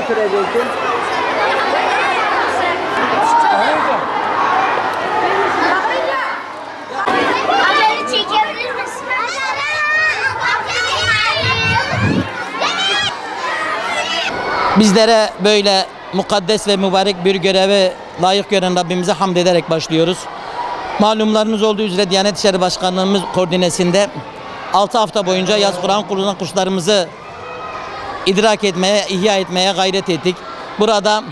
götüreceksin? Haberi çekebilir misin? Bizlere böyle mukaddes ve mübarek bir görevi layık gören Rabbimize hamd ederek başlıyoruz. Malumlarınız olduğu üzere Diyanet İşleri Başkanlığımız koordinesinde 6 hafta boyunca yaz Kur'an kurslarımızı idrak etmeye, ihya etmeye gayret ettik. Burada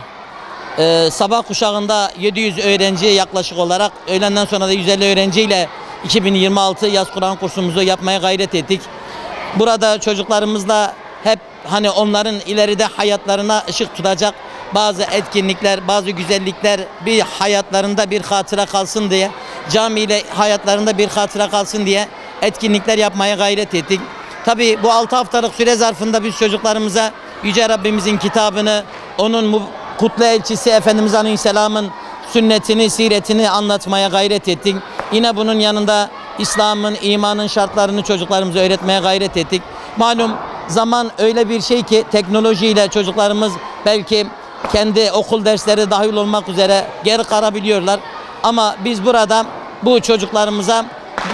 sabah kuşağında 700 öğrenci yaklaşık olarak, öğlenden sonra da 150 öğrenciyle 2026 yaz Kur'an kursumuzu yapmaya gayret ettik. Burada çocuklarımızla hep hani onların ileride hayatlarına ışık tutacak bazı etkinlikler, bazı güzellikler bir hayatlarında bir hatıra kalsın diye, camiyle hayatlarında bir hatıra kalsın diye etkinlikler yapmaya gayret ettik. Tabii bu 6 haftalık süre zarfında biz çocuklarımıza Yüce Rabbimizin kitabını, onun kutlu elçisi Efendimiz Aleyhisselam'ın sünnetini, siretini anlatmaya gayret ettik. Yine bunun yanında İslam'ın, imanın şartlarını çocuklarımıza öğretmeye gayret ettik. Malum zaman öyle bir şey ki teknolojiyle çocuklarımız belki kendi okul dersleri dahil olmak üzere geri kalabiliyorlar. Ama biz burada bu çocuklarımıza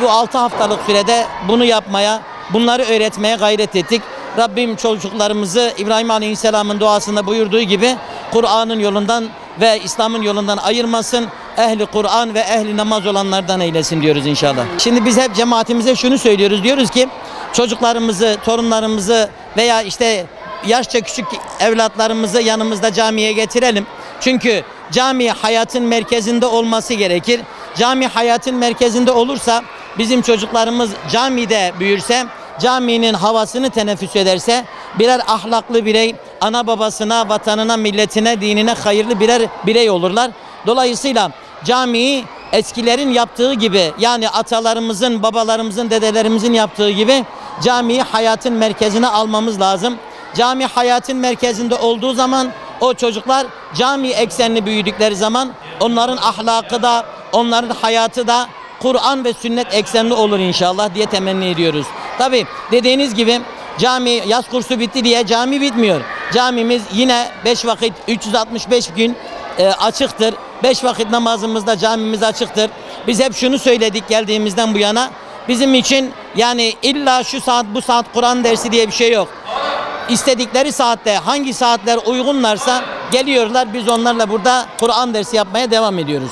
bu 6 haftalık sürede bunu yapmaya, bunları öğretmeye gayret ettik. Rabbim çocuklarımızı İbrahim Aleyhisselam'ın duasında buyurduğu gibi Kur'an'ın yolundan ve İslam'ın yolundan ayırmasın. Ehli Kur'an ve ehli namaz olanlardan eylesin diyoruz inşallah. Şimdi biz hep cemaatimize şunu söylüyoruz. Diyoruz ki çocuklarımızı, torunlarımızı veya işte yaşça küçük evlatlarımızı yanımızda camiye getirelim. Çünkü cami hayatın merkezinde olması gerekir. Cami hayatın merkezinde olursa, bizim çocuklarımız camide büyürse, caminin havasını teneffüs ederse, birer ahlaklı birey, ana babasına, vatanına, milletine, dinine hayırlı birer birey olurlar. Dolayısıyla camiyi eskilerin yaptığı gibi, yani atalarımızın, babalarımızın, dedelerimizin yaptığı gibi camiyi hayatın merkezine almamız lazım. Cami hayatın merkezinde olduğu zaman o çocuklar cami eksenli büyüdükleri zaman onların ahlakı da, onların hayatı da Kur'an ve sünnet eksenli olur inşallah diye temenni ediyoruz. Tabi dediğiniz gibi cami, yaz kursu bitti diye cami bitmiyor. Camimiz yine 5 vakit 365 gün açıktır. 5 vakit namazımızda camimiz açıktır. Biz hep şunu söyledik geldiğimizden bu yana. Bizim için yani illa şu saat bu saat Kur'an dersi diye bir şey yok. İstedikleri saatte hangi saatler uygunlarsa geliyorlar, biz onlarla burada Kur'an dersi yapmaya devam ediyoruz.